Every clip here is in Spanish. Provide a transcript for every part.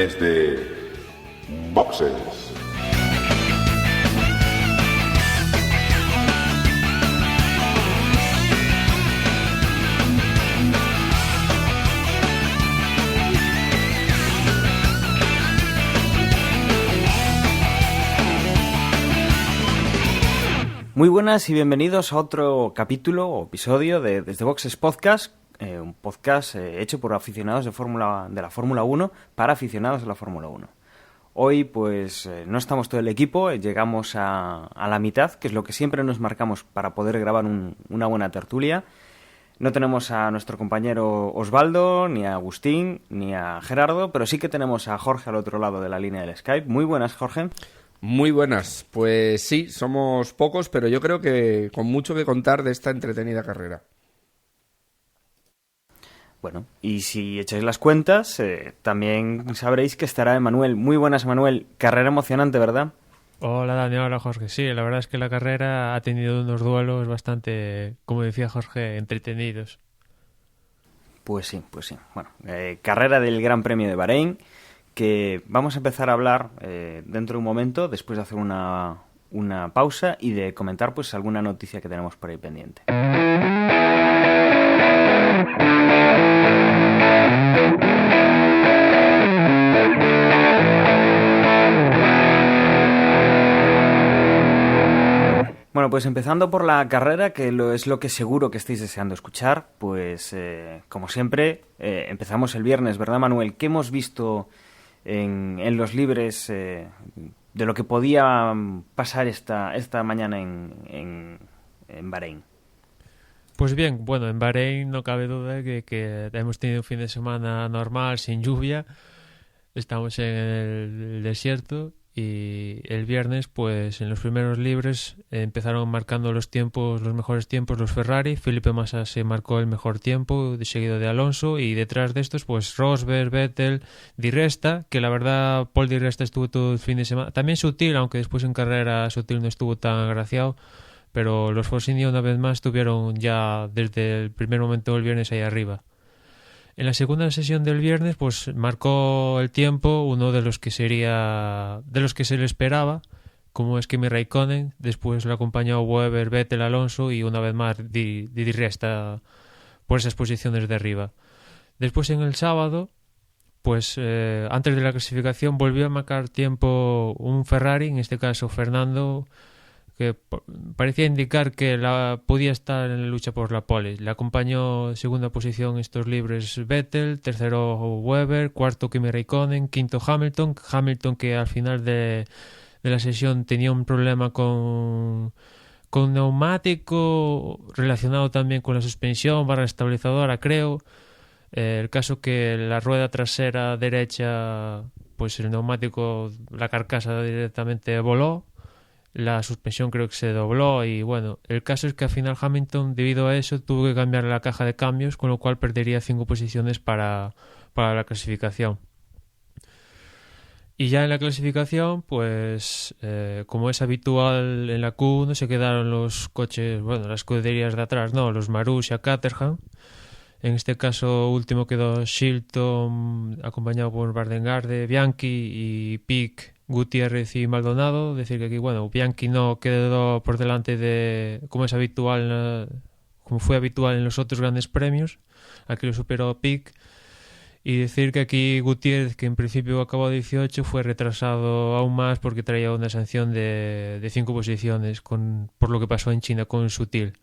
desde Boxes. Muy buenas y bienvenidos a otro capítulo o episodio de Desde Boxes Podcast, un podcast hecho por aficionados de la Fórmula 1 para aficionados de la Fórmula 1. Hoy pues no estamos todo el equipo, llegamos a la mitad, que es lo que siempre nos marcamos para poder grabar una buena tertulia. No tenemos a nuestro compañero Osvaldo, ni a Agustín, ni a Gerardo, pero sí que tenemos a Jorge al otro lado de la línea del Skype. Muy buenas, Jorge. Muy buenas, pues sí, somos pocos, pero yo creo que con mucho que contar de esta entretenida carrera. Bueno, y si echáis las cuentas, también sabréis que estará Emanuel. Muy buenas, Emanuel. Carrera emocionante, ¿verdad? Hola, Dani. Hola, Jorge. Sí, la verdad es que la carrera ha tenido unos duelos bastante, como decía Jorge, entretenidos. Pues sí. Bueno, carrera del Gran Premio de Bahrein, que vamos a empezar a hablar dentro de un momento, después de hacer una pausa y de comentar pues alguna noticia que tenemos por ahí pendiente. Bueno, pues empezando por la carrera, que es lo que seguro que estáis deseando escuchar, pues como siempre empezamos el viernes, ¿verdad, Manuel? ¿Qué hemos visto en los libres de lo que podía pasar esta mañana en Bahrein? Pues bien, bueno, en Bahrein no cabe duda que hemos tenido un fin de semana normal, sin lluvia. Estamos en el desierto y el viernes, pues en los primeros libres empezaron marcando los mejores tiempos los Ferrari. Felipe Massa se marcó el mejor tiempo, seguido de Alonso, y detrás de estos, pues Rosberg, Vettel, Di Resta, que la verdad Paul Di Resta estuvo todo el fin de semana. También Sutil, aunque después en carrera Sutil no estuvo tan agraciado, pero los Force India una vez más estuvieron ya desde el primer momento del viernes ahí arriba. En la segunda sesión del viernes, pues marcó el tiempo uno de los que se le esperaba, como es Kimi Raikkonen. Después lo acompañó Webber, Vettel, Alonso y una vez más Di Resta por esas posiciones de arriba. Después en el sábado, pues antes de la clasificación volvió a marcar tiempo un Ferrari, en este caso Fernando, que parecía indicar que podía estar en la lucha por la pole. Le acompañó en segunda posición en estos libres Vettel, tercero Webber, cuarto Kimi Raikkonen, quinto Hamilton que al final de la sesión tenía un problema con neumático relacionado también con la suspensión barra estabilizadora, creo. El caso que la rueda trasera derecha, pues el neumático, la carcasa directamente voló. La suspensión creo que se dobló y bueno, el caso es que al final Hamilton, debido a eso, tuvo que cambiar la caja de cambios, con lo cual perdería 5 posiciones para la clasificación. Y ya en la clasificación, pues como es habitual en la Q1, se quedaron los coches, bueno, las escuderías de atrás, no, los Marussia, Caterham. En este caso último quedó Shilton, acompañado por Vandengarde, Bianchi y Pic, Gutiérrez y Maldonado. Decir que aquí, bueno, Bianchi no quedó por delante de, como fue habitual en los otros grandes premios. Aquí lo superó Pic. Y decir que aquí Gutiérrez, que en principio acabó 18, fue retrasado aún más porque traía una sanción de 5 posiciones por lo que pasó en China con Sutil.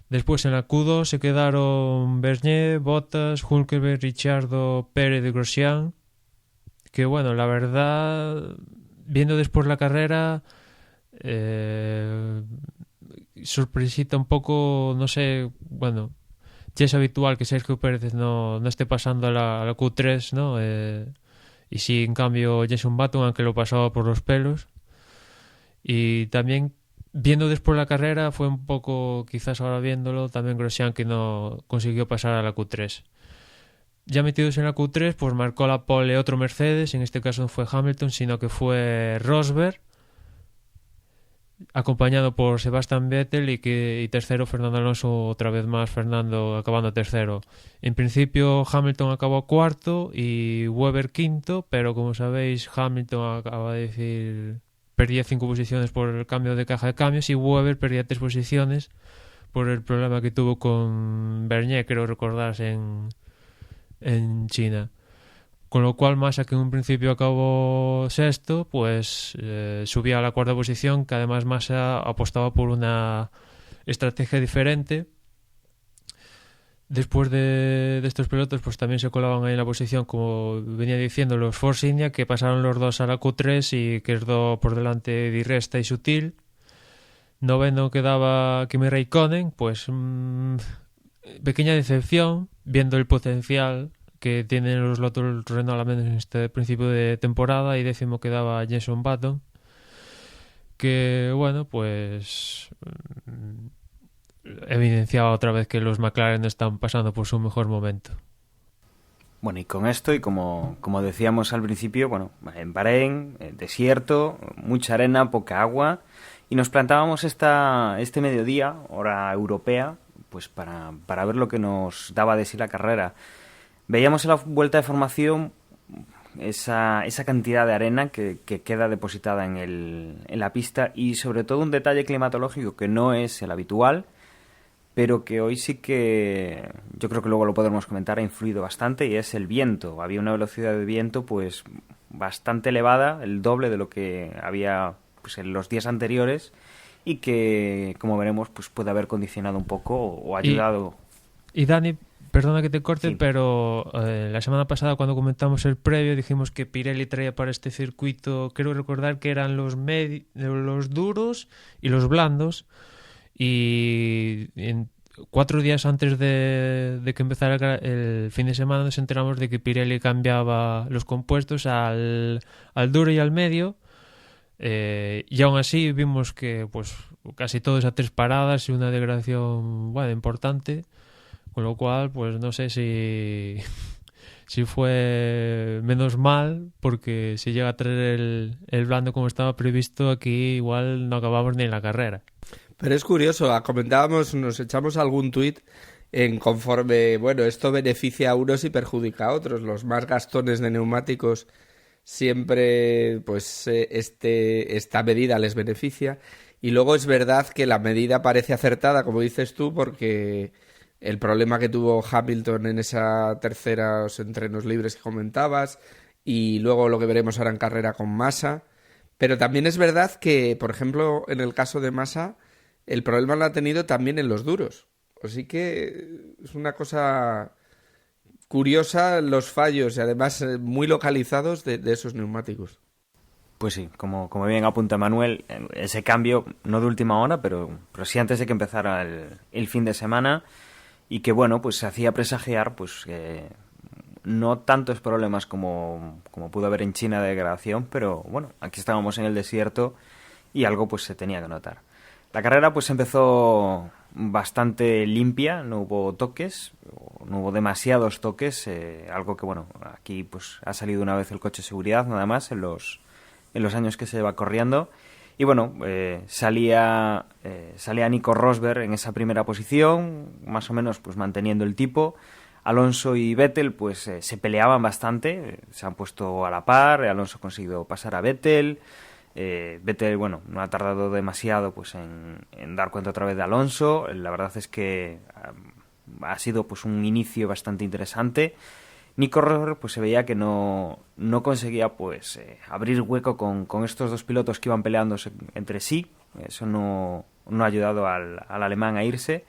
Después en la Q2 se quedaron Bernier, Bottas, Hülkenberg, Ricciardo, Pérez y Grosjean. Que bueno, la verdad, viendo después la carrera, sorpresita un poco, no sé, bueno, ya es habitual que Sergio Pérez no esté pasando a la Q3, ¿no? Y sí, en cambio, Jason Button, aunque lo pasaba por los pelos. Y también, viendo después la carrera, fue un poco, quizás ahora viéndolo, también Grosjean que no consiguió pasar a la Q3. Ya metidos en la Q3, pues marcó la pole otro Mercedes, en este caso no fue Hamilton, sino que fue Rosberg. acompañado por Sebastian Vettel y tercero Fernando Alonso, otra vez más Fernando acabando tercero. En principio Hamilton acabó cuarto y Webber quinto, pero como sabéis Hamilton acaba de decir perdía 5 posiciones por el cambio de caja de cambios y Webber perdía 3 posiciones por el problema que tuvo con Bernier, creo recordarse, en China. Con lo cual Massa, que en un principio acabó sexto, pues subía a la cuarta posición, que además Massa apostaba por una estrategia diferente. Después de estos pilotos, pues también se colaban ahí en la posición, como venía diciendo, los Force India, que pasaron los dos a la Q3 y quedó por delante Di Resta y Sutil. Noveno quedaba Kimi Räikkönen, pues pequeña decepción, viendo el potencial que tienen los Lotus Renault al menos en este principio de temporada, y décimo quedaba Jenson Button, que bueno, pues evidenciaba otra vez que los McLaren están pasando por su mejor momento. Bueno, y con esto, y como decíamos al principio, bueno, en Bahrein, desierto, mucha arena, poca agua, y nos plantábamos este mediodía, hora europea, pues para ver lo que nos daba de sí la carrera. Veíamos en la vuelta de formación esa cantidad de arena que queda depositada en la pista, y sobre todo un detalle climatológico que no es el habitual, pero que hoy sí que, yo creo que luego lo podremos comentar, ha influido bastante, y es el viento. Había una velocidad de viento pues bastante elevada, el doble de lo que había pues en los días anteriores, y que, como veremos, pues puede haber condicionado un poco o ayudado. Y Dani, perdona que te corte, Sí. pero la semana pasada cuando comentamos el previo dijimos que Pirelli traía para este circuito, creo recordar que eran los duros y los blandos, y 4 días antes de que empezara el fin de semana nos enteramos de que Pirelli cambiaba los compuestos al duro y al medio, y aún así vimos que pues casi todos a 3 paradas y una degradación importante, con lo cual pues no sé si fue menos mal, porque si llega a traer el blando como estaba previsto, aquí igual no acabamos ni en la carrera. Pero es curioso, comentábamos, nos echamos algún tuit en conforme, bueno, esto beneficia a unos y perjudica a otros. Los más gastones de neumáticos siempre, pues, esta medida les beneficia. Y luego es verdad que la medida parece acertada, como dices tú, porque el problema que tuvo Hamilton en esa tercera, los entrenos libres que comentabas, y luego lo que veremos ahora en carrera con Massa. Pero también es verdad que, por ejemplo, en el caso de Massa, el problema lo ha tenido también en los duros. Así que es una cosa curiosa los fallos, y además muy localizados de esos neumáticos. Pues sí, como bien apunta Manuel, ese cambio, no de última hora, pero sí antes de que empezara el fin de semana, y que bueno, pues se hacía presagiar pues no tantos problemas como pudo haber en China de degradación, pero bueno, aquí estábamos en el desierto y algo pues se tenía que notar. La carrera pues empezó bastante limpia, no hubo toques, no hubo demasiados toques, algo que bueno, aquí pues ha salido una vez el coche de seguridad nada más en los años que se va corriendo, y bueno, salía Nico Rosberg en esa primera posición, más o menos pues manteniendo el tipo. Alonso y Vettel pues se peleaban bastante, se han puesto a la par, Alonso ha conseguido pasar a Vettel. Vettel, bueno, no ha tardado demasiado pues en dar cuenta otra vez de Alonso. La verdad es que ha sido pues un inicio bastante interesante. Nico Rosberg pues se veía que no conseguía pues abrir hueco con estos dos pilotos que iban peleándose entre sí. Eso no ha ayudado al alemán a irse.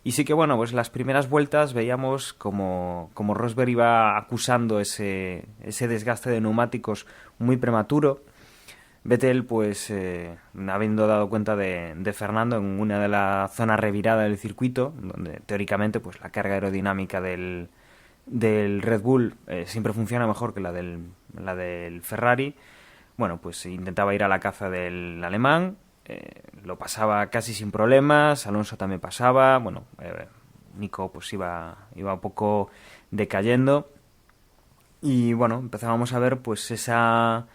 Y sí que bueno, pues las primeras vueltas veíamos como Rosberg iba acusando ese desgaste de neumáticos muy prematuro. Vettel, pues, habiendo dado cuenta de Fernando en una de la zona revirada del circuito, donde teóricamente pues la carga aerodinámica del Red Bull siempre funciona mejor que la del Ferrari, bueno, pues intentaba ir a la caza del alemán, lo pasaba casi sin problemas, Alonso también pasaba, bueno, Nico pues iba un poco decayendo, y bueno, empezábamos a ver pues esa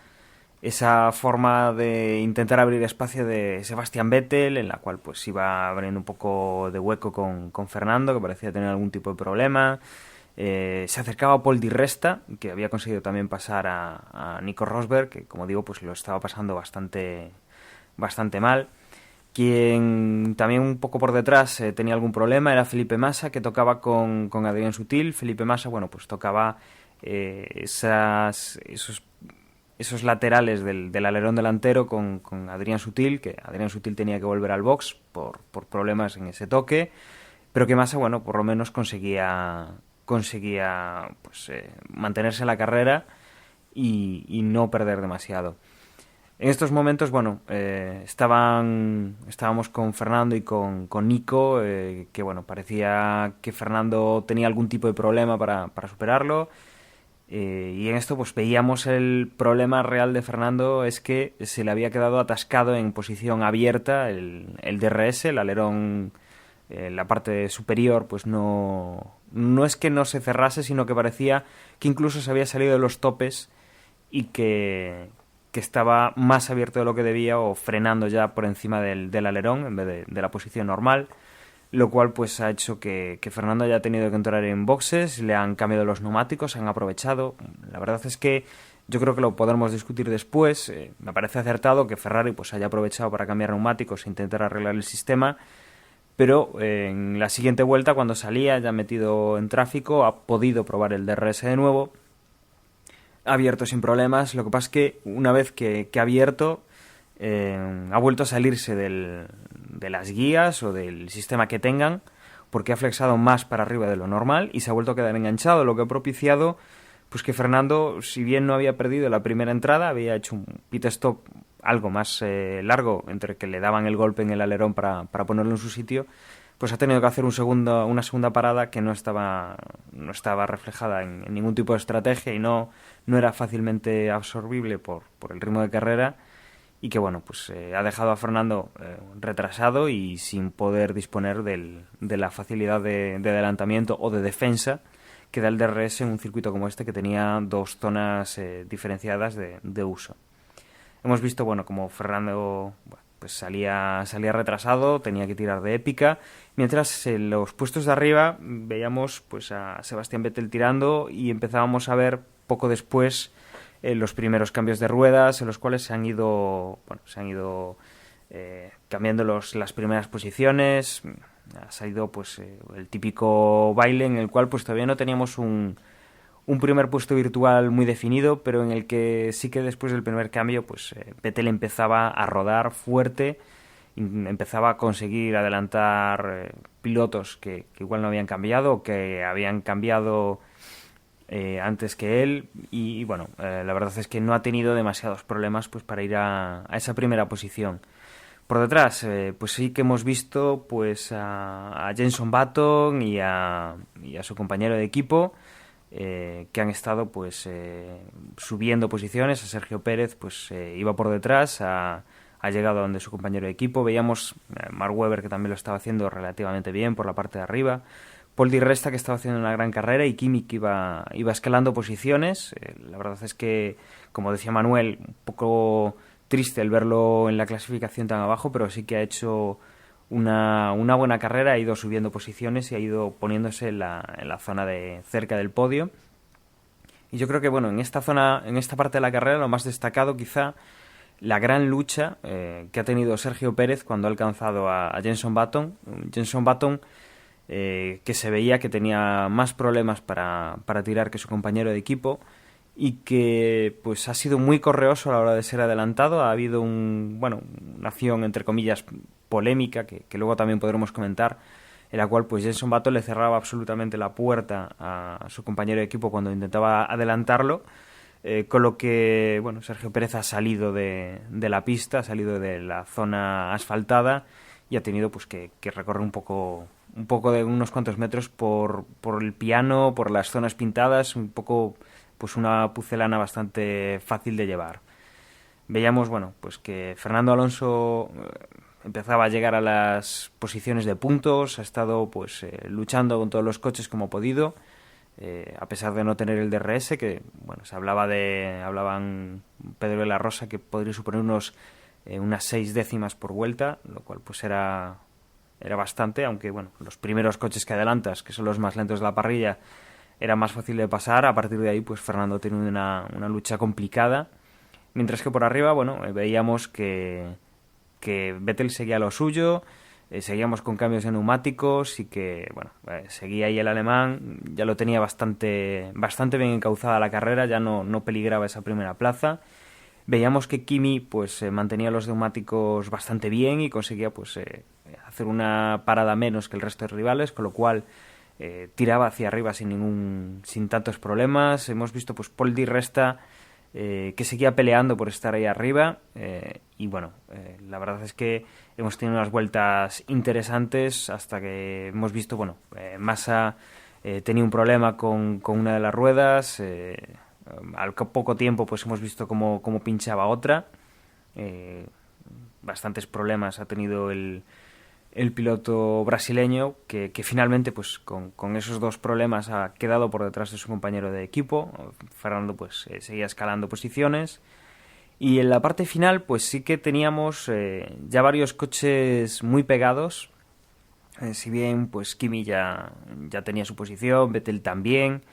esa forma de intentar abrir espacio de Sebastian Vettel, en la cual pues iba abriendo un poco de hueco con Fernando, que parecía tener algún tipo de problema. Se acercaba a Paul Di Resta, que había conseguido también pasar a Nico Rosberg, que como digo pues lo estaba pasando bastante mal. Quien también un poco por detrás tenía algún problema era Felipe Massa, que tocaba con Adrián Sutil. Felipe Massa, bueno, pues tocaba esos laterales del alerón delantero con Adrián Sutil, que Adrián Sutil tenía que volver al box por problemas en ese toque, pero que Massa, bueno, por lo menos conseguía pues mantenerse en la carrera y no perder demasiado. En estos momentos, bueno, estábamos con Fernando y con Nico, que bueno, parecía que Fernando tenía algún tipo de problema para superarlo. Y en esto pues veíamos el problema real de Fernando, es que se le había quedado atascado en posición abierta el DRS, el alerón, la parte superior, pues no es que no se cerrase, sino que parecía que incluso se había salido de los topes y que estaba más abierto de lo que debía, o frenando ya por encima del alerón en vez de la posición normal, lo cual pues ha hecho que Fernando haya tenido que entrar en boxes. Le han cambiado los neumáticos, han aprovechado. La verdad es que yo creo que lo podremos discutir después. Me parece acertado que Ferrari pues haya aprovechado para cambiar neumáticos e intentar arreglar el sistema, pero en la siguiente vuelta, cuando salía ya metido en tráfico, ha podido probar el DRS de nuevo. Ha abierto sin problemas. Lo que pasa es que una vez que ha abierto, ha vuelto a salirse de las guías o del sistema que tengan, porque ha flexado más para arriba de lo normal y se ha vuelto a quedar enganchado, lo que ha propiciado pues que Fernando, si bien no había perdido la primera entrada, había hecho un pit stop algo más largo, entre que le daban el golpe en el alerón para ponerlo en su sitio, pues ha tenido que hacer una segunda parada que no estaba reflejada en ningún tipo de estrategia y no era fácilmente absorbible por el ritmo de carrera, y que bueno, pues ha dejado a Fernando retrasado y sin poder disponer de la facilidad de adelantamiento o de defensa que da el DRS en un circuito como este, que tenía dos zonas diferenciadas de uso. Hemos visto, bueno, como Fernando pues salía retrasado, tenía que tirar de épica, mientras en los puestos de arriba veíamos pues a Sebastian Vettel tirando, y empezábamos a ver poco después los primeros cambios de ruedas, en los cuales se han ido cambiando las primeras posiciones. Ha salido pues el típico baile en el cual pues todavía no teníamos un primer puesto virtual muy definido, pero en el que sí que después del primer cambio pues Vettel empezaba a rodar fuerte, empezaba a conseguir adelantar pilotos que igual no habían cambiado o que habían cambiado antes que él, y bueno, la verdad es que no ha tenido demasiados problemas pues para ir a esa primera posición. Por detrás, pues sí que hemos visto pues a Jenson Button y a su compañero de equipo, que han estado pues subiendo posiciones. A Sergio Pérez pues iba por detrás, ha llegado donde su compañero de equipo. Veíamos a Mark Webber, que también lo estaba haciendo relativamente bien por la parte de arriba. Paul Di Resta, que estaba haciendo una gran carrera, y Kimi, que iba escalando posiciones. La verdad es que, como decía Manuel, un poco triste el verlo en la clasificación tan abajo, pero sí que ha hecho una buena carrera, ha ido subiendo posiciones y ha ido poniéndose en la zona de cerca del podio. Y yo creo que bueno, en esta parte de la carrera, lo más destacado quizá la gran lucha que ha tenido Sergio Pérez cuando ha alcanzado a Jenson Button. Jenson Button, que se veía que tenía más problemas para tirar que su compañero de equipo, y que pues ha sido muy correoso a la hora de ser adelantado. Ha habido una acción entre comillas polémica que luego también podremos comentar, en la cual pues Jenson Button le cerraba absolutamente la puerta a su compañero de equipo cuando intentaba adelantarlo, con lo que bueno, Sergio Pérez ha salido de la pista, ha salido de la zona asfaltada y ha tenido pues que recorrer un poco de unos cuantos metros por el piano, por las zonas pintadas, un poco pues una pucelana bastante fácil de llevar. Veíamos bueno, pues que Fernando Alonso empezaba a llegar a las posiciones de puntos, ha estado pues luchando con todos los coches como ha podido. a pesar de no tener el DRS, que bueno, hablaban Pedro de la Rosa que podría suponer unas 6 décimas por vuelta, lo cual pues era bastante, aunque bueno, los primeros coches que adelantas, que son los más lentos de la parrilla, era más fácil de pasar. A partir de ahí pues Fernando tiene una lucha complicada, mientras que por arriba, bueno, veíamos que Vettel seguía lo suyo, seguíamos con cambios de neumáticos y que, bueno, seguía ahí el alemán, ya lo tenía bastante bien encauzada la carrera, ya no peligraba esa primera plaza. Veíamos que Kimi pues mantenía los neumáticos bastante bien y conseguía pues hacer una parada menos que el resto de rivales, con lo cual tiraba hacia arriba sin tantos problemas. Hemos visto pues Pol Di Resta que seguía peleando por estar ahí arriba, y bueno, la verdad es que hemos tenido unas vueltas interesantes hasta que hemos visto, bueno, Massa tenía un problema con una de las ruedas, al poco tiempo pues hemos visto cómo pinchaba otra, bastantes problemas ha tenido el piloto brasileño que finalmente pues con esos 2 problemas ha quedado por detrás de su compañero de equipo. Fernando pues seguía escalando posiciones, y en la parte final pues sí que teníamos ya varios coches muy pegados, si bien pues Kimi ya tenía su posición, Vettel también,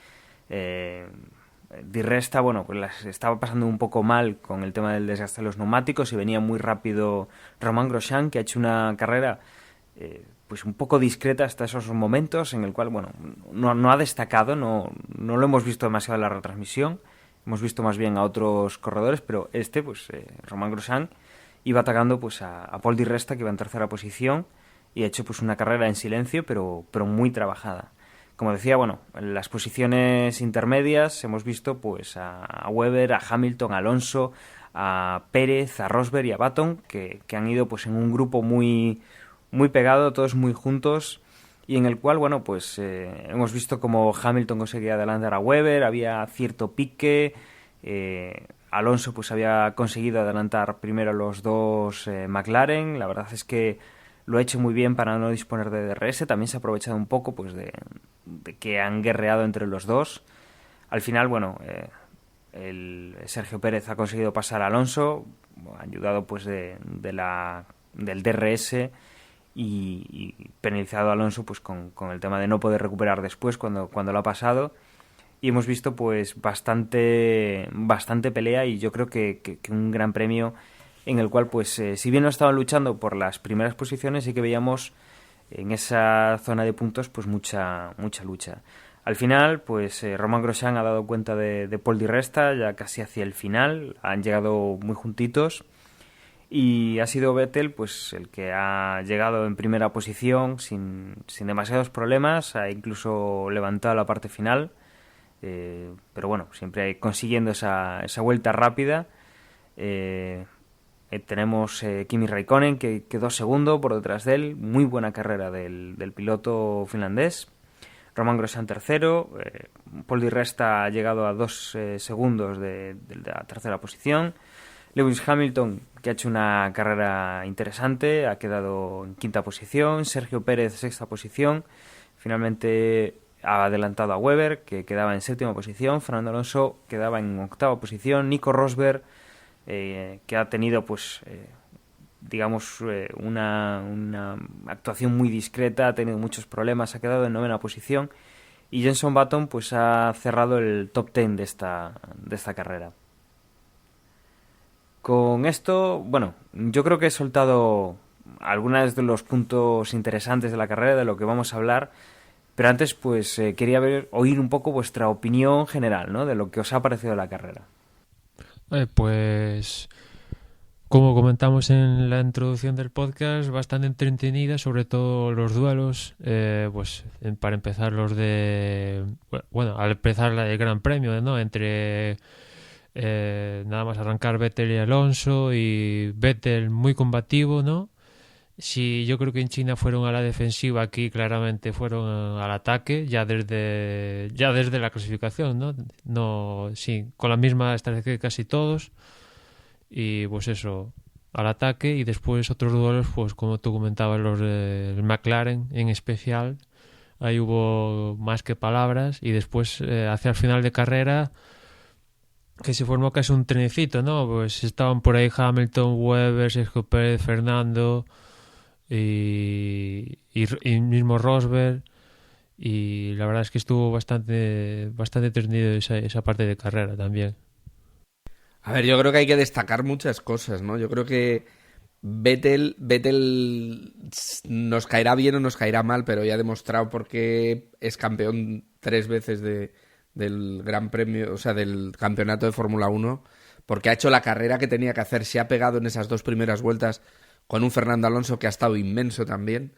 Di Resta, bueno, pues las estaba pasando un poco mal con el tema del desgaste de los neumáticos, y venía muy rápido Romain Grosjean, que ha hecho una carrera pues un poco discreta hasta esos momentos, en el cual, bueno, no ha destacado, no lo hemos visto demasiado en la retransmisión, hemos visto más bien a otros corredores, pero pues Romain Grosjean iba atacando pues a Pol Di Resta, que iba en tercera posición, y ha hecho pues una carrera en silencio, pero muy trabajada. Como decía, bueno, en las posiciones intermedias hemos visto pues a Webber, a Hamilton, a Alonso, a Pérez, a Rosberg y a Button, que han ido pues en un grupo muy pegado, todos muy juntos, y en el cual, bueno, pues hemos visto como Hamilton conseguía adelantar a Webber, había cierto pique, Alonso pues había conseguido adelantar primero los 2 McLaren. La verdad es que lo ha hecho muy bien para no disponer de DRS, también se ha aprovechado un poco pues de que han guerreado entre los 2. Al final, bueno, el Sergio Pérez ha conseguido pasar a Alonso, ayudado pues del DRS, y penalizado a Alonso pues con el tema de no poder recuperar después cuando lo ha pasado. Y hemos visto pues bastante pelea, y yo creo que un gran premio en el cual pues si bien no estaban luchando por las primeras posiciones, sí que veíamos en esa zona de puntos pues mucha lucha. Al final pues Romain Grosjean ha dado cuenta de Pol Di Resta ya casi hacia el final, han llegado muy juntitos, y ha sido Vettel pues el que ha llegado en primera posición sin demasiados problemas, ha incluso levantado la parte final, pero bueno, siempre consiguiendo esa vuelta rápida. Tenemos Kimi Raikkonen, que quedó segundo por detrás de él, muy buena carrera del piloto finlandés. Romain Grosjean tercero, Pol Di Resta ha llegado a 2 segundos de la tercera posición. Lewis Hamilton, que ha hecho una carrera interesante, ha quedado en quinta posición. Sergio Pérez, sexta posición. Finalmente ha adelantado a Webber, que quedaba en séptima posición. Fernando Alonso quedaba en octava posición. Nico Rosberg, que ha tenido pues digamos una actuación muy discreta, ha tenido muchos problemas, ha quedado en novena posición, y Jenson Button pues ha cerrado el top 10 de esta carrera. Con esto, bueno, yo creo que he soltado algunos de los puntos interesantes de la carrera, de lo que vamos a hablar, pero antes pues quería oír un poco vuestra opinión general, ¿no?, de lo que os ha parecido la carrera. Pues como comentamos en la introducción del podcast, bastante entretenida, sobre todo los duelos, pues para empezar los de... Bueno, al empezar el Gran Premio, ¿no?, entre nada más arrancar Vettel y Alonso, y Vettel muy combativo, ¿no? Sí, yo creo que en China fueron a la defensiva, aquí claramente fueron al ataque, ya desde la clasificación, ¿no? No, sí, con la misma estrategia que casi todos, y pues eso, al ataque. Y después otros duelos, pues como tú comentabas, los del McLaren en especial, ahí hubo más que palabras, y después hacia el final de carrera que se formó casi un trenecito, ¿no? Pues estaban por ahí Hamilton, Webber, Sergio Pérez, Fernando y mismo Rosberg, y la verdad es que estuvo bastante tendido esa parte de carrera también. A ver, yo creo que hay que destacar muchas cosas, ¿no? Yo creo que Vettel nos caerá bien o nos caerá mal, pero ya ha demostrado por qué es campeón 3 veces del Gran Premio, o sea, del campeonato de Fórmula 1, porque ha hecho la carrera que tenía que hacer, se ha pegado en esas 2 primeras vueltas con un Fernando Alonso que ha estado inmenso también,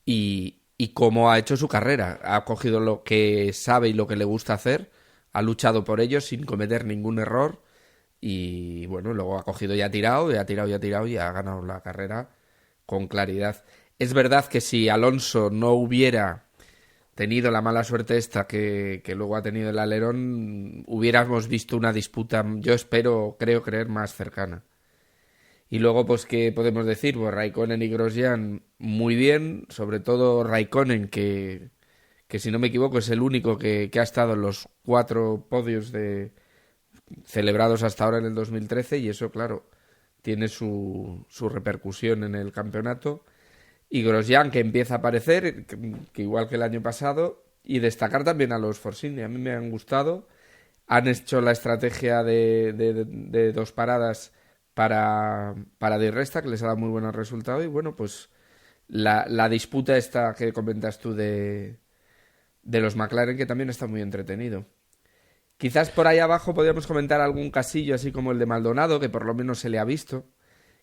y cómo ha hecho su carrera. Ha cogido lo que sabe y lo que le gusta hacer, ha luchado por ello sin cometer ningún error, y bueno, luego ha cogido y ha tirado y ha ganado la carrera con claridad. Es verdad que si Alonso no hubiera tenido la mala suerte esta que luego ha tenido el alerón, hubiéramos visto una disputa, yo creo creer, más cercana. Y luego, pues, ¿qué podemos decir? Pues Raikkonen y Grosjean muy bien, sobre todo Raikkonen, que si no me equivoco es el único que ha estado en los 4 podios celebrados hasta ahora en el 2013, y eso, claro, tiene su repercusión en el campeonato. Y Grosjean, que empieza a aparecer, que igual que el año pasado, y destacar también a los Force India. A mí me han gustado. Han hecho la estrategia de 2 paradas para DRS, que les ha dado muy buen resultado. Y bueno, pues la disputa esta que comentas tú de los McLaren, que también está muy entretenido. Quizás por ahí abajo podríamos comentar algún casillo así como el de Maldonado, que por lo menos se le ha visto,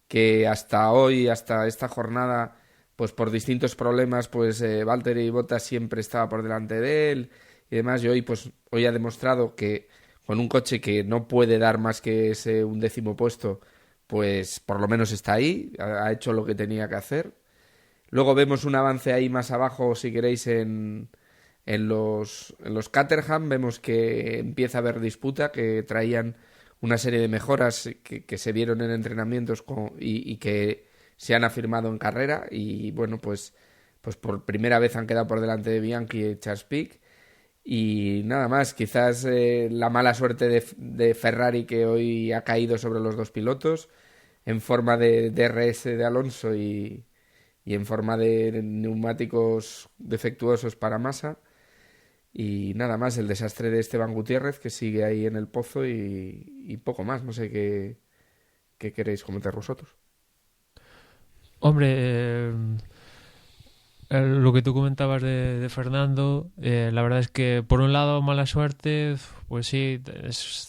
que hasta hoy, hasta esta jornada, pues por distintos problemas, pues Valtteri Bottas siempre estaba por delante de él y demás, y hoy ha demostrado que con un coche que no puede dar más que ese 11º puesto, pues por lo menos está ahí, ha hecho lo que tenía que hacer. Luego vemos un avance ahí más abajo, si queréis, en los Caterham, vemos que empieza a haber disputa, que traían una serie de mejoras que se vieron en entrenamientos y que se han afirmado en carrera, y bueno, pues por primera vez han quedado por delante de Bianchi y Charles Pic. Y nada más, quizás la mala suerte de Ferrari, que hoy ha caído sobre los 2 pilotos en forma de DRS de Alonso y en forma de neumáticos defectuosos para Massa. Y nada más, el desastre de Esteban Gutiérrez, que sigue ahí en el pozo, y poco más. No sé qué queréis comentar vosotros. Hombre, lo que tú comentabas de Fernando, la verdad es que por un lado mala suerte, pues sí,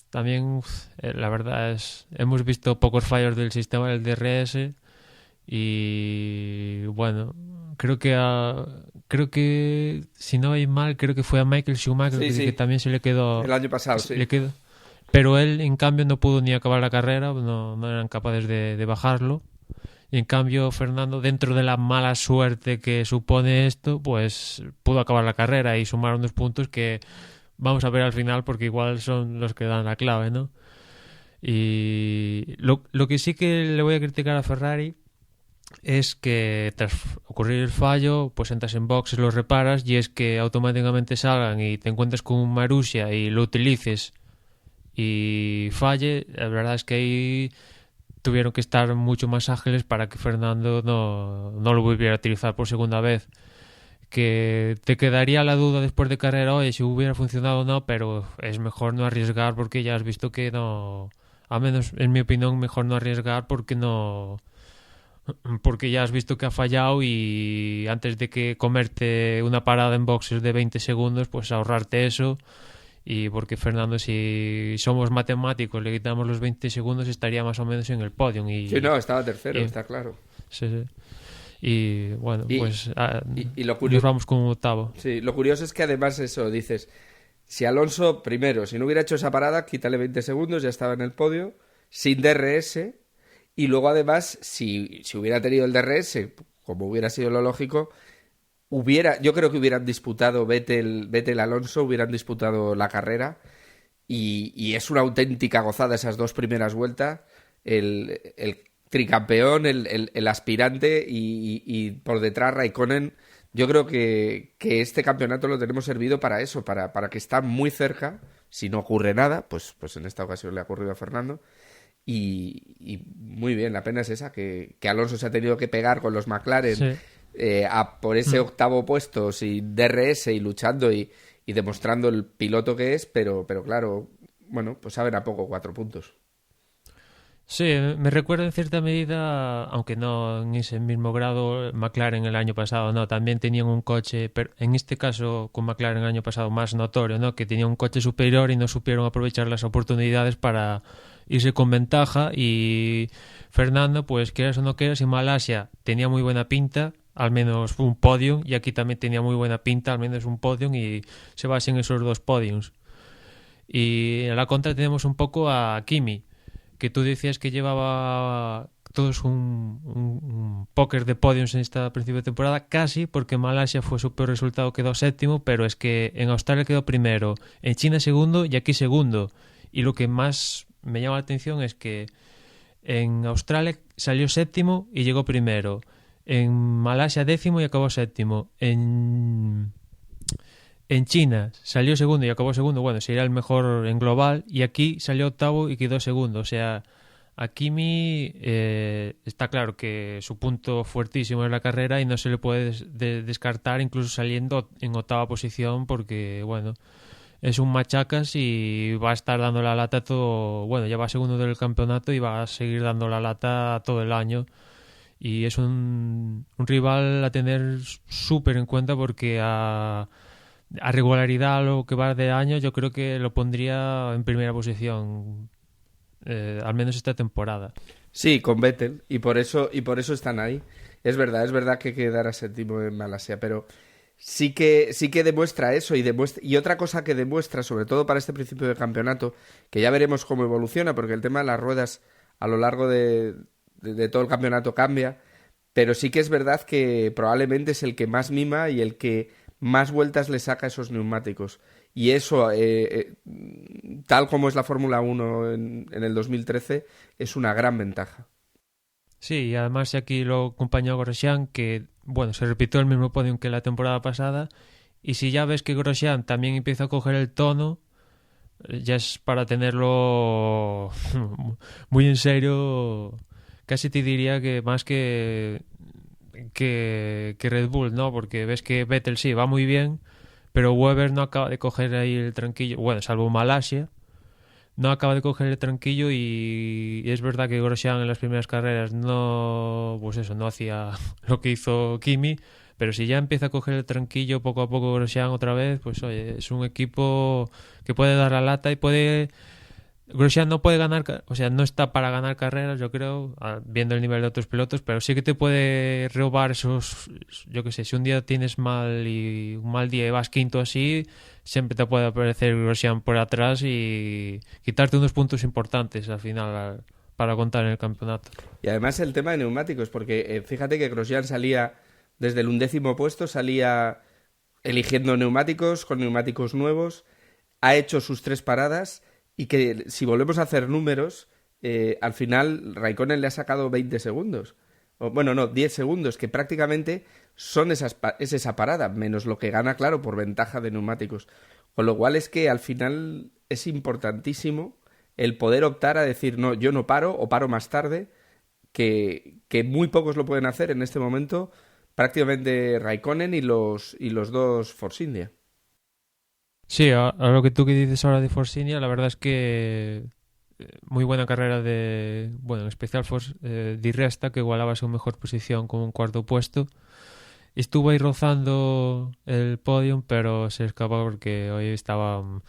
también la verdad hemos visto pocos fallos del sistema del DRS, y bueno, creo que si no hay mal, creo que fue a Michael Schumacher que también se le quedó el año pasado, sí. Le quedó, pero él en cambio no pudo ni acabar la carrera, no eran capaces de bajarlo. Y en cambio Fernando, dentro de la mala suerte que supone esto, pues pudo acabar la carrera y sumaron 2 puntos que vamos a ver al final, porque igual son los que dan la clave, ¿no? Y lo que sí que le voy a criticar a Ferrari es que tras ocurrir el fallo, pues entras en boxes, lo reparas, y es que automáticamente salgan y te encuentres con un Marussia y lo utilices y falle. La verdad es que ahí tuvieron que estar mucho más ágiles para que Fernando no lo volviera a utilizar por segunda vez. Que te quedaría la duda después de carrera, oye, si hubiera funcionado o no, pero es mejor no arriesgar, porque ya has visto que no, al menos en mi opinión, mejor no arriesgar, porque ya has visto que ha fallado, y antes de que comerte una parada en boxes de 20 segundos, pues ahorrarte eso. Y porque Fernando, si somos matemáticos, le quitamos los 20 segundos, estaría más o menos en el podio. Sí, no, estaba tercero, está claro. Sí. Y bueno, pues nos vamos con un 8º. Sí, lo curioso es que además eso, dices, si Alonso, primero, si no hubiera hecho esa parada, quítale 20 segundos, ya estaba en el podio, sin DRS, y luego además, si hubiera tenido el DRS, como hubiera sido lo lógico, yo creo que hubieran disputado Vettel Alonso, hubieran disputado la carrera, y es una auténtica gozada esas 2 primeras vueltas, el tricampeón, el aspirante, y por detrás Raikkonen Yo creo que este campeonato lo tenemos servido para eso, para que está muy cerca. Si no ocurre nada, pues en esta ocasión le ha ocurrido a Fernando. Y muy bien, la pena es esa, que Alonso se ha tenido que pegar con los McLaren Sí. por ese octavo puesto sin DRS y luchando y demostrando el piloto que es, pero claro, bueno, pues saben a poco 4 puntos. Sí, me recuerda en cierta medida, aunque no en ese mismo grado, McLaren el año pasado, ¿no? También tenían un coche, pero en este caso con McLaren el año pasado más notorio, ¿no? Que tenía un coche superior y no supieron aprovechar las oportunidades para irse con ventaja. Y Fernando, pues quieras o no quieras, en Malasia tenía muy buena pinta, al menos un podium, y aquí también tenía muy buena pinta, al menos un podium, y se basa en esos 2 podiums. Y en la contra tenemos un poco a Kimi, que tú decías que llevaba todos un póker de podiums en esta principio de temporada, casi, porque en Malasia fue su peor resultado, quedó 7º, pero es que en Australia quedó primero, en China segundo y aquí segundo. Y lo que más me llama la atención es que en Australia salió 7º y llegó primero, en Malasia 10º y acabó 7º, en China salió segundo y acabó segundo, bueno, sería el mejor en global, y aquí salió 8º y quedó segundo. O sea, a Kimi está claro que su punto fuertísimo es la carrera y no se le puede descartar, incluso saliendo en 8ª posición, porque, bueno, es un machacas y va a estar dando la lata todo. Bueno, ya va segundo del campeonato y va a seguir dando la lata todo el año. Y es un rival a tener súper en cuenta, porque a regularidad, lo que va de año, yo creo que lo pondría en primera posición, al menos esta temporada. Sí, con Vettel, y por eso están ahí. Es verdad que quedará 7º en Malasia, pero sí que demuestra eso, y otra cosa que demuestra, sobre todo para este principio de campeonato, que ya veremos cómo evoluciona, porque el tema de las ruedas a lo largo de todo el campeonato cambia, pero sí que es verdad que probablemente es el que más mima y el que más vueltas le saca a esos neumáticos. Y eso, tal como es la Fórmula 1 en el 2013, es una gran ventaja. Sí, y además aquí lo acompañó Grosjean, que, bueno, se repitió el mismo podio que la temporada pasada, y si ya ves que Grosjean también empieza a coger el tono, ya es para tenerlo muy en serio. Casi te diría que más que Red Bull, ¿no? Porque ves que Vettel sí va muy bien, pero Webber no acaba de coger ahí el tranquillo, bueno, salvo Malasia, no acaba de coger el tranquillo, y es verdad que Grosjean en las primeras carreras no hacía lo que hizo Kimi, pero si ya empieza a coger el tranquillo poco a poco Grosjean otra vez, pues oye, es un equipo que puede dar la lata y puede. Grosjean no puede ganar, o sea, no está para ganar carreras, yo creo, viendo el nivel de otros pilotos, pero sí que te puede robar esos, yo qué sé, si un día tienes un mal día y vas quinto así, siempre te puede aparecer Grosjean por atrás y quitarte unos puntos importantes al final para contar en el campeonato. Y además el tema de neumáticos, porque fíjate que Grosjean salía desde el 11º puesto, salía eligiendo neumáticos, con neumáticos nuevos, ha hecho sus 3 paradas. Y que si volvemos a hacer números, al final Raikkonen le ha sacado 20 segundos. Bueno, no, 10 segundos, que prácticamente es esa parada, menos lo que gana, claro, por ventaja de neumáticos. Con lo cual es que al final es importantísimo el poder optar a decir, no, yo no paro o paro más tarde, que muy pocos lo pueden hacer en este momento, prácticamente Raikkonen y los 2 Force India. Sí, a lo que tú que dices ahora de Force India, la verdad es que muy buena carrera en especial Di Resta, que igualaba su mejor posición con un 4º puesto. Estuvo ahí rozando el podium, pero se escapó porque hoy estaban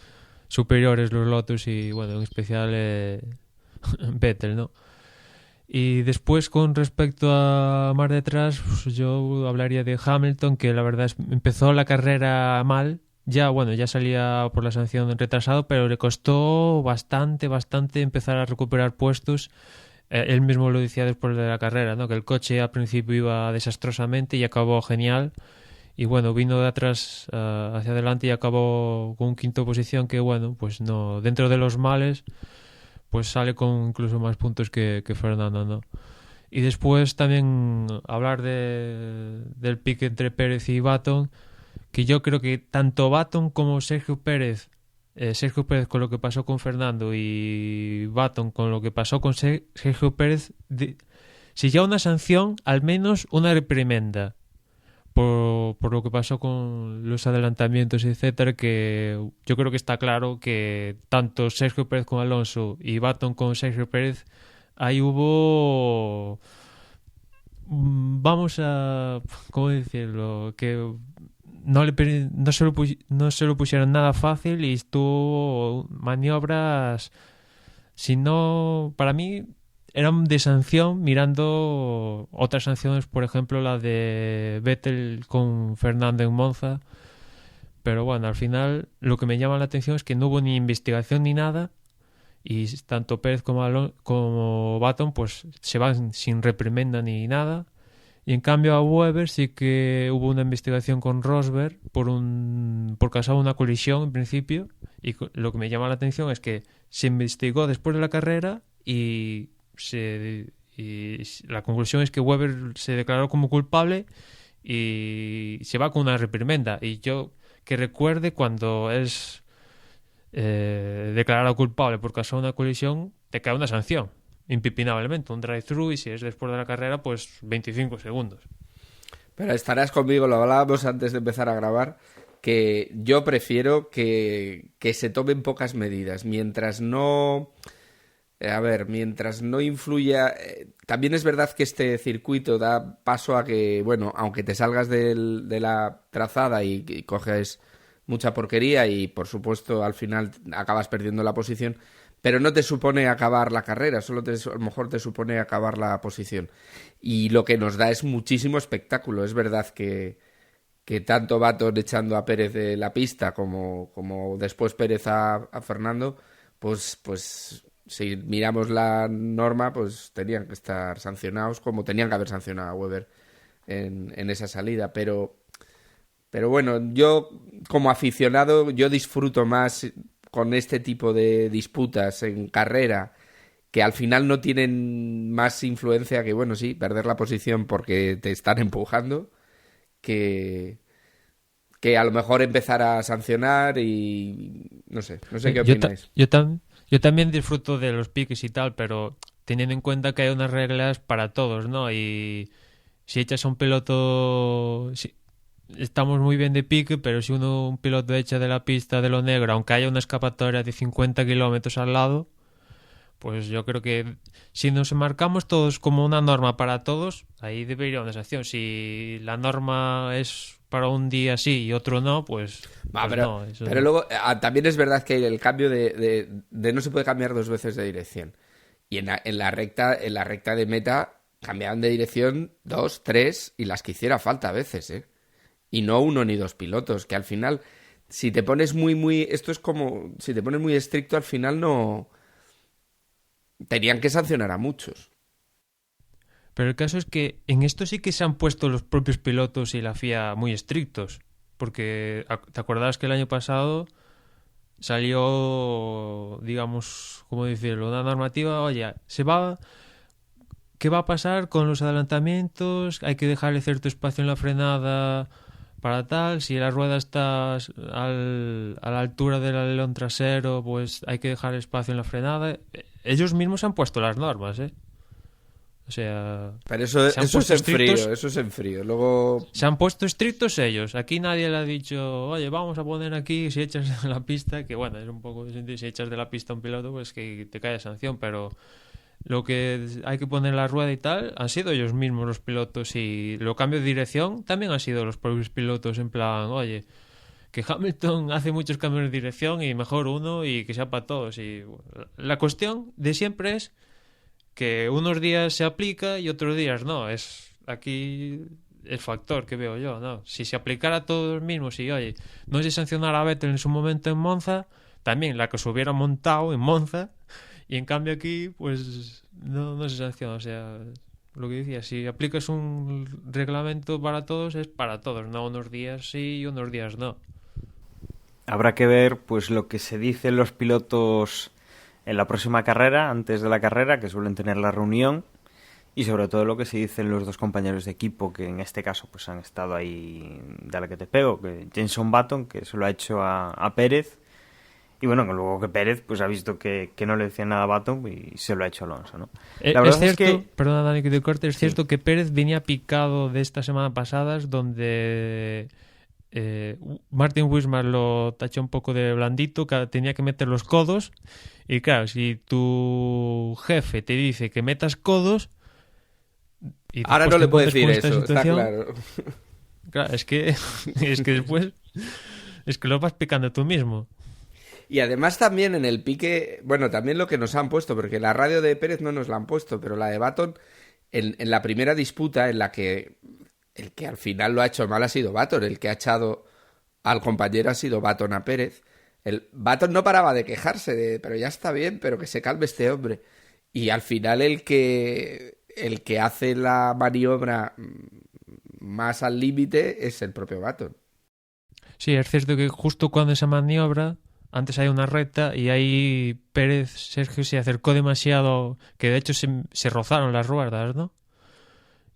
superiores los Lotus y, bueno, en especial Vettel, ¿no? Y después, con respecto a más detrás, pues yo hablaría de Hamilton, que la verdad empezó la carrera mal. Ya salía por la sanción retrasado, pero le costó bastante empezar a recuperar puestos. Él mismo lo decía después de la carrera, ¿no? Que el coche al principio iba desastrosamente y acabó genial. Y bueno, vino de atrás hacia adelante y acabó con un 5ª posición que, bueno, pues no, dentro de los males, pues sale con incluso más puntos que Fernando, ¿no? Y después también hablar del pique entre Pérez y Button, que yo creo que tanto Button como Sergio Pérez con lo que pasó con Fernando y Button con lo que pasó con Sergio Pérez, si ya una sanción, al menos una reprimenda por lo que pasó con los adelantamientos, etcétera, que yo creo que está claro que tanto Sergio Pérez con Alonso y Button con Sergio Pérez, ahí hubo, vamos a, ¿cómo decirlo? Que no se lo pusieron nada fácil y estuvo maniobras, si no, para mí eran de sanción, mirando otras sanciones, por ejemplo la de Vettel con Fernando en Monza. Pero bueno, al final lo que me llama la atención es que no hubo ni investigación ni nada, y tanto Pérez como Button pues se van sin reprimenda ni nada. Y en cambio a Webber sí que hubo una investigación con Rosberg por causar una colisión en principio, y lo que me llama la atención es que se investigó después de la carrera y la conclusión es que Webber se declaró como culpable y se va con una reprimenda. Y yo que recuerde, cuando es declarado culpable por causar una colisión, te cae una sanción impipinablemente, un drive-thru, y si es después de la carrera, pues 25 segundos. Pero estarás conmigo, lo hablábamos antes de empezar a grabar, que yo prefiero que se tomen pocas medidas, mientras no influya. También es verdad que este circuito da paso a que, bueno, aunque te salgas de la trazada y coges mucha porquería y, por supuesto, al final acabas perdiendo la posición, pero no te supone acabar la carrera, a lo mejor te supone acabar la posición. Y lo que nos da es muchísimo espectáculo. Es verdad que tanto Button echando a Pérez de la pista como después Pérez a Fernando, pues si miramos la norma, pues tenían que estar sancionados, como tenían que haber sancionado a Webber en esa salida. Pero bueno, yo como aficionado, yo disfruto más con este tipo de disputas en carrera, que al final no tienen más influencia que, bueno, sí, perder la posición porque te están empujando, que a lo mejor empezar a sancionar. Y no sé qué opináis. Yo también disfruto de los piques y tal, pero teniendo en cuenta que hay unas reglas para todos, ¿no? Y si echas a un piloto... Estamos muy bien de pique, pero si un piloto echa de la pista de lo negro, aunque haya una escapatoria de 50 kilómetros al lado, pues yo creo que si nos marcamos todos como una norma para todos, ahí debería una sanción. Si la norma es para un día sí y otro no, pues no. Pero luego también es verdad que el cambio de no se puede cambiar dos veces de dirección. Y en la recta de meta cambiaban de dirección 2, 3 y las que hiciera falta a veces, ¿eh? Y no uno ni dos pilotos, que al final, si te pones esto es como, si te pones muy estricto, al final no... Tenían que sancionar a muchos. Pero el caso es que en esto sí que se han puesto los propios pilotos y la FIA muy estrictos. Porque, ¿te acordás que el año pasado salió, digamos, ¿cómo decirlo?, una normativa? Oye, ¿qué va a pasar con los adelantamientos? Hay que dejarle cierto espacio en la frenada para tal, si la rueda está a la altura del alerón trasero, pues hay que dejar espacio en la frenada. Ellos mismos han puesto las normas, ¿eh? O sea... Pero eso es en frío, Luego... Se han puesto estrictos ellos. Aquí nadie le ha dicho, oye, vamos a poner aquí, si echas de la pista, que bueno, es un poco de sentido, si echas de la pista a un piloto, pues que te cae sanción, pero... Lo que hay que poner en la rueda y tal han sido ellos mismos los pilotos, y lo cambio de dirección también han sido los propios pilotos, en plan, oye, que Hamilton hace muchos cambios de dirección y mejor uno y que sea para todos. Y la cuestión de siempre es que unos días se aplica y otros días no. Es aquí el factor que veo yo, ¿no? Si se aplicara a todos mismos y, oye, no se sancionara a Vettel en su momento en Monza, también la que se hubiera montado en Monza. Y en cambio aquí, pues no se sanciona. O sea, lo que decía, si aplicas un reglamento para todos, es para todos, no unos días sí y unos días no. Habrá que ver pues lo que se dicen los pilotos en la próxima carrera, antes de la carrera, que suelen tener la reunión, y sobre todo lo que se dicen los dos compañeros de equipo, que en este caso pues han estado ahí, dale que te pego, que Jenson Button, que se lo ha hecho a Pérez, y bueno, que luego que Pérez pues ha visto que no le decía nada a Button y se lo ha hecho Alonso, ¿no? La verdad es cierto, que... perdona Dani que te corte, es Sí. cierto que Pérez venía picado de esta semana pasadas donde Martin Wismar lo tachó un poco de blandito, que tenía que meter los codos, y claro, si tu jefe te dice que metas codos y Ahora después no te le puede encuentras decir con esta eso, está situación, claro. claro, es que después es que lo vas picando tú mismo. Y además también en el pique, bueno, también lo que nos han puesto, porque la radio de Pérez no nos la han puesto, pero la de Button, en la primera disputa en la que el que al final lo ha hecho mal ha sido Button, el que ha echado al compañero ha sido Button a Pérez. El Button no paraba de quejarse de, pero ya está bien, pero que se calme este hombre. Y al final el que hace la maniobra más al límite es el propio Button. Sí, es cierto que justo cuando esa maniobra, antes hay una recta y ahí Sergio se acercó demasiado, que de hecho se rozaron las ruedas, ¿no?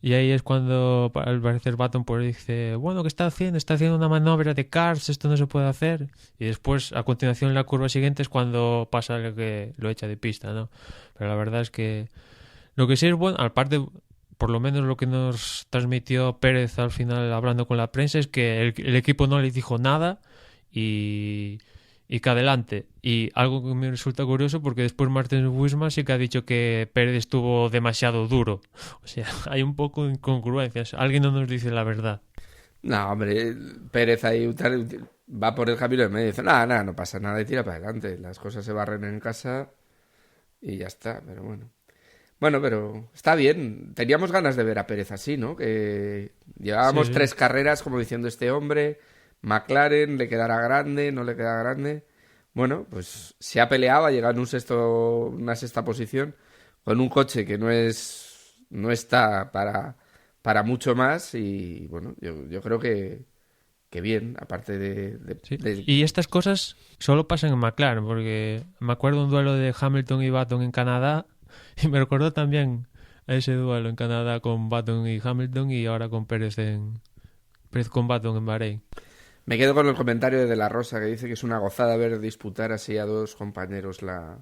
Y ahí es cuando al parecer Button pues dice, bueno, ¿qué está haciendo? Está haciendo una maniobra de karts, esto no se puede hacer. Y después, a continuación, en la curva siguiente es cuando pasa lo que lo echa de pista, ¿no? Pero la verdad es que lo que sí es bueno, aparte, por lo menos lo que nos transmitió Pérez al final hablando con la prensa, es que el equipo no le dijo nada y que adelante. Y algo que me resulta curioso porque después Martin Wismar sí que ha dicho que Pérez estuvo demasiado duro. O sea, hay un poco de incongruencias. Alguien no nos dice la verdad. No, hombre, Pérez ahí va por el camino de medio y dice, nada, no pasa nada y tira para adelante. Las cosas se barren en casa y ya está, pero bueno. Bueno, pero está bien. Teníamos ganas de ver a Pérez así, ¿no? Que llevábamos Sí. 3 carreras como diciendo este hombre, McLaren, le quedará grande, no le queda grande. Bueno, pues se ha peleado, ha llegado en una sexta posición con un coche que no está para mucho más y bueno, yo creo que bien, aparte Sí. Y estas cosas solo pasan en McLaren, porque me acuerdo un duelo de Hamilton y Button en Canadá y me recordó también a ese duelo en Canadá con Button y Hamilton y ahora con Pérez con Button en Bahrein. Me quedo con el comentario de De La Rosa que dice que es una gozada ver disputar así a dos compañeros la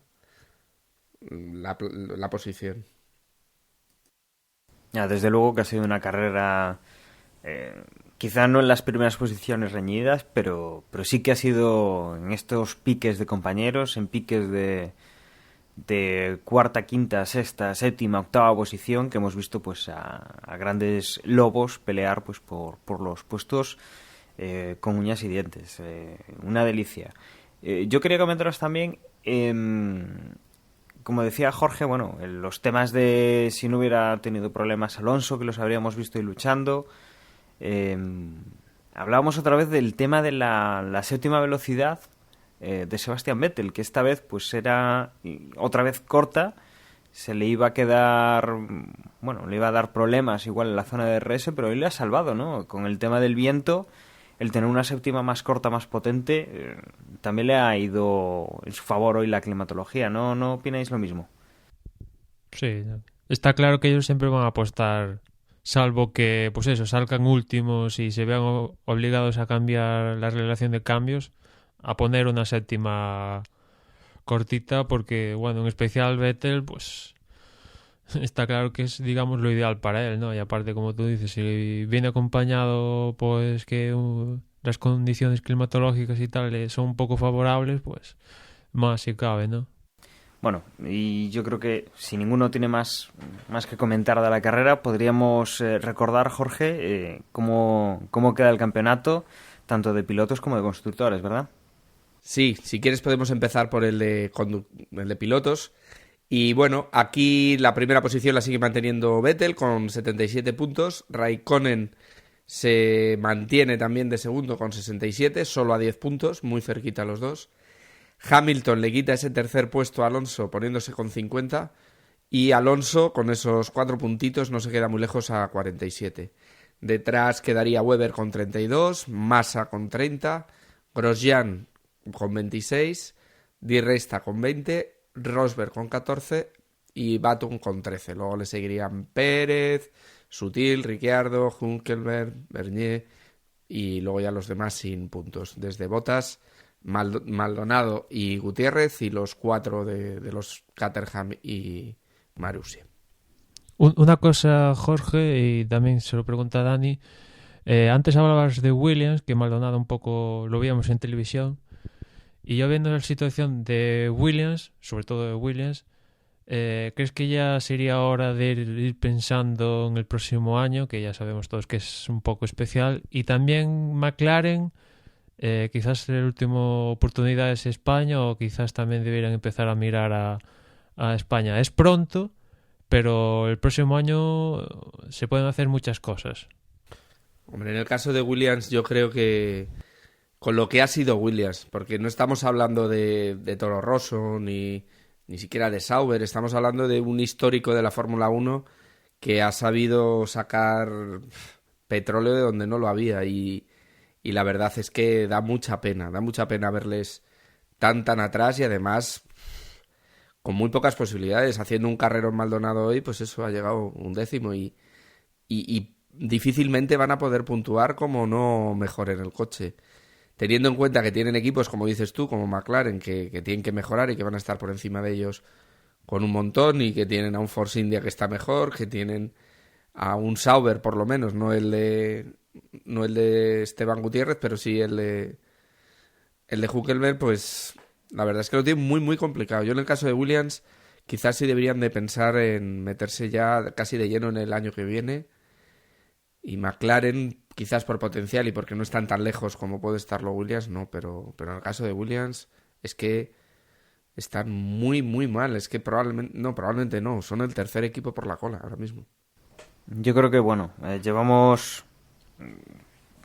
posición. Ya, desde luego que ha sido una carrera, quizá no en las primeras posiciones reñidas, pero sí que ha sido en estos piques de compañeros, en piques de cuarta, quinta, sexta, séptima, octava posición, que hemos visto pues a grandes lobos pelear pues por los puestos con uñas y dientes. Una delicia. Yo quería comentaros también, como decía Jorge, bueno, los temas de si no hubiera tenido problemas Alonso, que los habríamos visto ahí luchando. Hablábamos otra vez del tema de la séptima velocidad de Sebastian Vettel, que esta vez pues era otra vez corta, se le iba a quedar, bueno, le iba a dar problemas igual en la zona de DRS, pero hoy le ha salvado, ¿no? Con el tema del viento, el tener una séptima más corta, más potente, también le ha ido en su favor hoy la climatología, ¿no opináis lo mismo? Sí, está claro que ellos siempre van a apostar, salvo que, pues eso, salgan últimos y se vean obligados a cambiar la relación de cambios, a poner una séptima cortita, porque, bueno, en especial Vettel, pues está claro que es, digamos, lo ideal para él, ¿no? Y aparte, como tú dices, si viene acompañado, pues que las condiciones climatológicas y tal son un poco favorables, pues más si cabe, ¿no? Bueno, y yo creo que si ninguno tiene más que comentar de la carrera, podríamos recordar, Jorge, cómo queda el campeonato, tanto de pilotos como de constructores, ¿verdad? Sí, si quieres podemos empezar por el de pilotos. Y bueno, aquí la primera posición la sigue manteniendo Vettel con 77 puntos. Raikkonen se mantiene también de segundo con 67, solo a 10 puntos, muy cerquita los dos. Hamilton le quita ese tercer puesto a Alonso poniéndose con 50 y Alonso con esos 4 puntitos no se queda muy lejos a 47. Detrás quedaría Webber con 32, Massa con 30, Grosjean con 26, Di Resta con 20, Rosberg con 14 y Baton con 13. Luego le seguirían Pérez, Sutil, Ricciardo, Hülkenberg, Bernier y luego ya los demás sin puntos. Desde Bottas, Maldonado y Gutiérrez y los 4 de los Caterham y Marussia. Una cosa, Jorge, y también se lo pregunta Dani. Antes hablabas de Williams, que Maldonado un poco lo veíamos en televisión. Y yo viendo la situación de Williams, sobre todo de Williams, ¿crees que ya sería hora de ir pensando en el próximo año, que ya sabemos todos que es un poco especial? Y también McLaren, quizás la última oportunidad es España, o quizás también deberían empezar a mirar a España. Es pronto, pero el próximo año se pueden hacer muchas cosas. Hombre, en el caso de Williams yo creo que con lo que ha sido Williams, porque no estamos hablando de Toro Rosso ni siquiera de Sauber, estamos hablando de un histórico de la Fórmula 1 que ha sabido sacar petróleo de donde no lo había y la verdad es que da mucha pena verles tan atrás y además con muy pocas posibilidades. Haciendo un carrerón Maldonado hoy, pues eso, ha llegado 11º y difícilmente van a poder puntuar como no mejoren el coche. Teniendo en cuenta que tienen equipos, como dices tú, como McLaren, que tienen que mejorar y que van a estar por encima de ellos con un montón, y que tienen a un Force India que está mejor, que tienen a un Sauber por lo menos, no el de Esteban Gutiérrez, pero sí el de Hülkenberg, pues la verdad es que lo tienen muy muy complicado. Yo en el caso de Williams quizás sí deberían de pensar en meterse ya casi de lleno en el año que viene, y McLaren quizás por potencial y porque no están tan lejos como puede estarlo Williams, no, pero en el caso de Williams es que están muy muy mal, es que probablemente no, son el tercer equipo por la cola ahora mismo. Yo creo que, bueno, llevamos,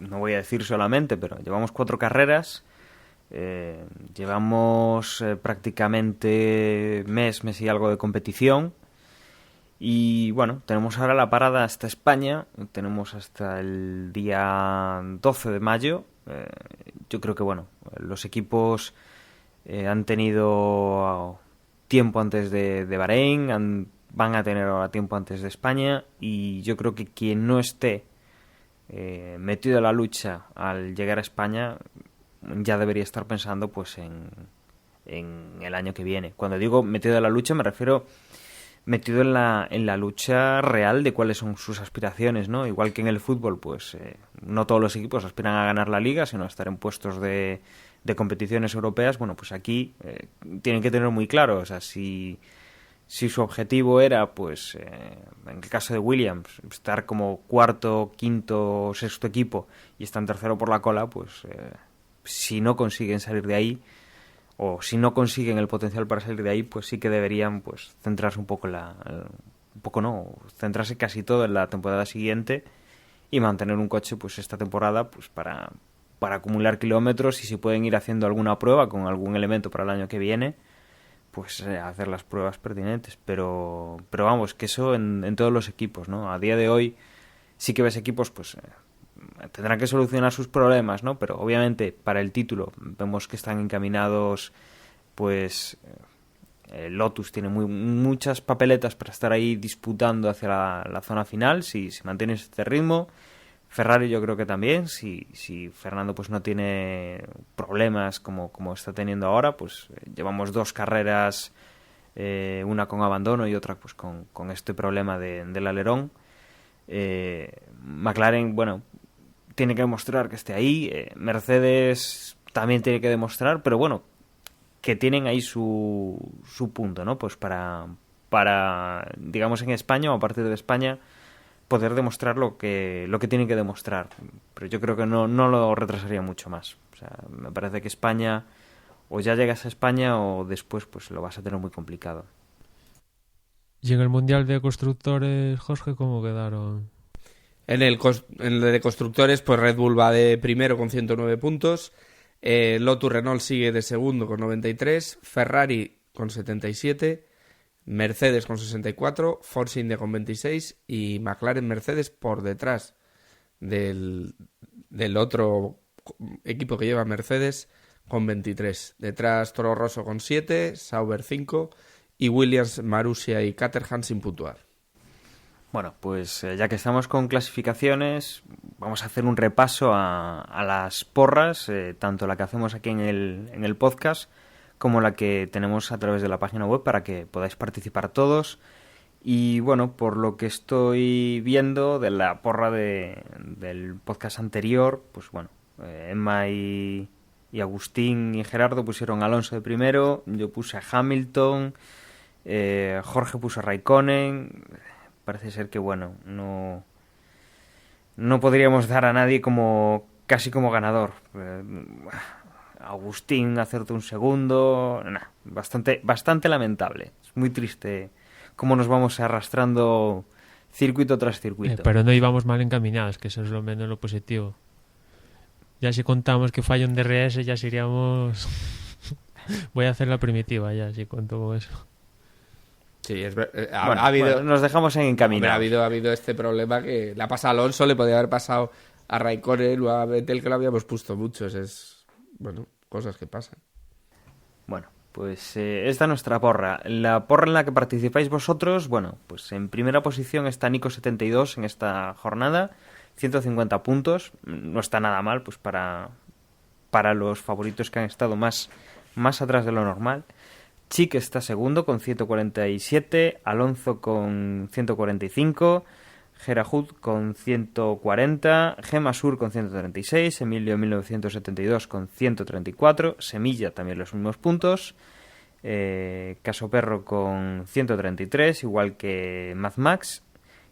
no voy a decir solamente, pero llevamos 4 carreras, llevamos prácticamente mes y algo de competición. Y bueno, tenemos ahora la parada hasta España, tenemos hasta el día 12 de mayo. Yo creo que bueno, los equipos han tenido tiempo antes de Bahrein, van a tener ahora tiempo antes de España, y yo creo que quien no esté metido en la lucha al llegar a España ya debería estar pensando pues en el año que viene. Cuando digo metido en la lucha me refiero metido en la lucha real de cuáles son sus aspiraciones, ¿no? Igual que en el fútbol, pues no todos los equipos aspiran a ganar la liga, sino a estar en puestos de competiciones europeas. Bueno, pues aquí tienen que tener muy claro, o sea, si su objetivo era, pues, en el caso de Williams, estar como cuarto, quinto, sexto equipo y están tercero por la cola, pues si no consiguen salir de ahí, o si no consiguen el potencial para salir de ahí, pues sí que deberían pues centrarse un poco centrarse casi todo en la temporada siguiente y mantener un coche pues esta temporada pues para acumular kilómetros, y si pueden ir haciendo alguna prueba con algún elemento para el año que viene, pues hacer las pruebas pertinentes, pero vamos, que eso en todos los equipos, ¿no? A día de hoy sí que ves equipos pues tendrán que solucionar sus problemas, ¿no? Pero obviamente para el título vemos que están encaminados, pues Lotus tiene muchas papeletas para estar ahí disputando hacia la zona final, si mantiene este ritmo. Ferrari yo creo que también, si Fernando pues no tiene problemas como está teniendo ahora, pues llevamos 2 carreras, una con abandono y otra pues con este problema del alerón. McLaren, bueno, tiene que demostrar que esté ahí. Mercedes también tiene que demostrar, pero bueno, que tienen ahí su punto, ¿no? Pues para digamos en España o a partir de España poder demostrar lo que tienen que demostrar. Pero yo creo que no lo retrasaría mucho más. O sea, me parece que España, o ya llegas a España o después pues lo vas a tener muy complicado. ¿Y en el Mundial de Constructores, Jorge, cómo quedaron? En el de constructores, pues Red Bull va de primero con 109 puntos, Lotus Renault sigue de segundo con 93, Ferrari con 77, Mercedes con 64, Force India con 26 y McLaren Mercedes por detrás del otro equipo que lleva Mercedes con 23. Detrás Toro Rosso con 7, Sauber 5 y Williams, Marussia y Caterham sin puntuar. Bueno, pues ya que estamos con clasificaciones, vamos a hacer un repaso a las porras, tanto la que hacemos aquí en el podcast como la que tenemos a través de la página web para que podáis participar todos. Y bueno, por lo que estoy viendo de la porra del podcast anterior, pues bueno, Emma y Agustín y Gerardo pusieron a Alonso de primero, yo puse a Hamilton, Jorge puso a Raikkonen. Parece ser que bueno, no podríamos dar a nadie casi como ganador. Agustín acertó un segundo, bastante lamentable. Es muy triste cómo nos vamos arrastrando circuito tras circuito. Pero no íbamos mal encaminados, que eso es lo menos lo positivo. Ya si contamos que falla un DRS, ya seríamos... Voy a hacer la primitiva ya, si cuento eso. Sí, nos dejamos en encaminados. Ha habido este problema que le ha pasado a Alonso, le podría haber pasado a Raikkonen o a Vettel, que lo habíamos puesto muchos. Es, bueno, cosas que pasan. Bueno, pues esta es nuestra porra. La porra en la que participáis vosotros, bueno, pues en primera posición está Nico72 en esta jornada, 150 puntos. No está nada mal, pues para los favoritos que han estado más atrás de lo normal. Chic está segundo con 147, Alonso con 145, Gerahud con 140, Gemma Sur con 136, Emilio 1972 con 134, Semilla también los mismos puntos, Casoperro con 133, igual que Mad Max,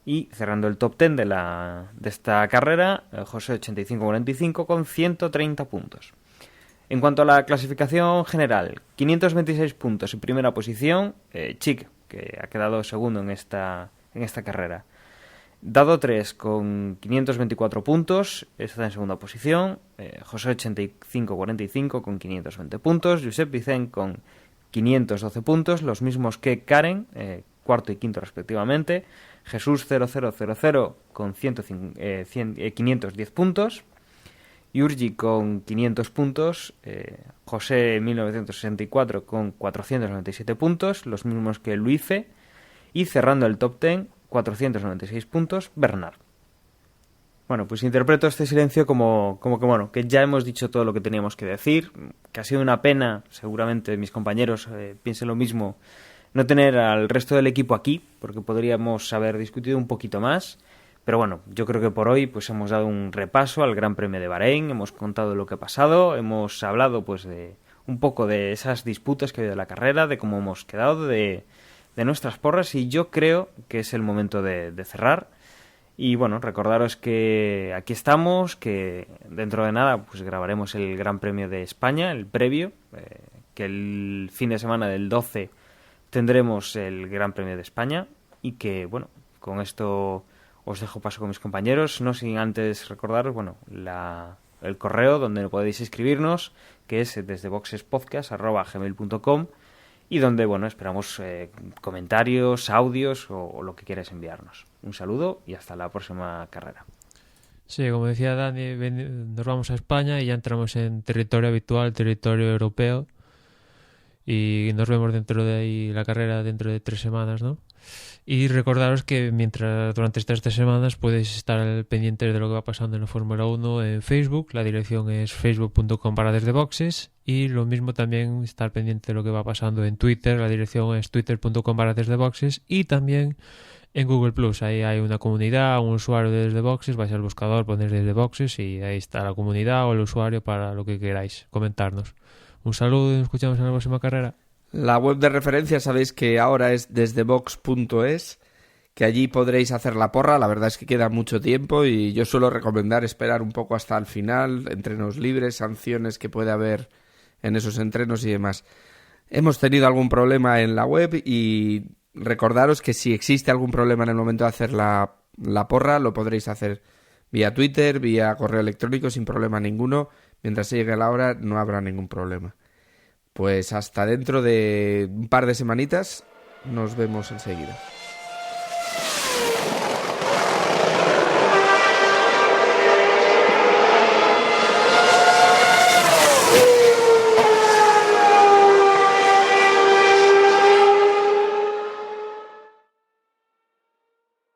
y cerrando el top 10 de esta carrera, José 8545 con 130 puntos. En cuanto a la clasificación general, 526 puntos en primera posición, Chic, que ha quedado segundo en esta carrera. Dado 3 con 524 puntos, está en segunda posición. José 8545 con 520 puntos. Josep Vicent con 512 puntos, los mismos que Karen, cuarto y quinto respectivamente. Jesús 0000 con 510 puntos. Yurgi con 500 puntos, José 1964 con 497 puntos, los mismos que Luife, y cerrando el top 10, 496 puntos, Bernard. Bueno, pues interpreto este silencio como que bueno, que ya hemos dicho todo lo que teníamos que decir, que ha sido una pena, seguramente mis compañeros piensen lo mismo, no tener al resto del equipo aquí, porque podríamos haber discutido un poquito más. Pero bueno, yo creo que por hoy pues hemos dado un repaso al Gran Premio de Bahrein, hemos contado lo que ha pasado, hemos hablado pues de un poco de esas disputas que ha habido de la carrera, de cómo hemos quedado, de nuestras porras, y yo creo que es el momento de cerrar. Y bueno, recordaros que aquí estamos, que dentro de nada pues grabaremos el Gran Premio de España, el previo, que el fin de semana del 12 tendremos el Gran Premio de España, y que bueno, con esto os dejo paso con mis compañeros, no sin antes recordaros, bueno, el correo donde podéis escribirnos, que es desdeboxespodcast@gmail.com, y donde, bueno, esperamos comentarios, audios o lo que quieras enviarnos. Un saludo y hasta la próxima carrera. Sí, como decía Dani, nos vamos a España y ya entramos en territorio habitual, territorio europeo, y nos vemos dentro de ahí la carrera dentro de 3 semanas, ¿no? Y recordaros que durante estas 3 semanas podéis estar al pendiente de lo que va pasando en la Fórmula 1 en Facebook. La dirección es facebook.com/desdeboxes, y lo mismo también estar pendiente de lo que va pasando en Twitter. La dirección es twitter.com/desdeboxes, y también en Google Plus. Ahí hay una comunidad, un usuario de Desdeboxes, vais al buscador, ponéis Desdeboxes y ahí está la comunidad o el usuario para lo que queráis comentarnos. Un saludo y nos escuchamos en la próxima carrera. La web de referencia sabéis que ahora es desdebox.es, que allí podréis hacer la porra. La verdad es que queda mucho tiempo y yo suelo recomendar esperar un poco hasta el final, entrenos libres, sanciones que puede haber en esos entrenos y demás. Hemos tenido algún problema en la web y recordaros que si existe algún problema en el momento de hacer la porra, lo podréis hacer vía Twitter, vía correo electrónico, sin problema ninguno. Mientras se llegue la hora no habrá ningún problema. Pues hasta dentro de un par de semanitas nos vemos enseguida.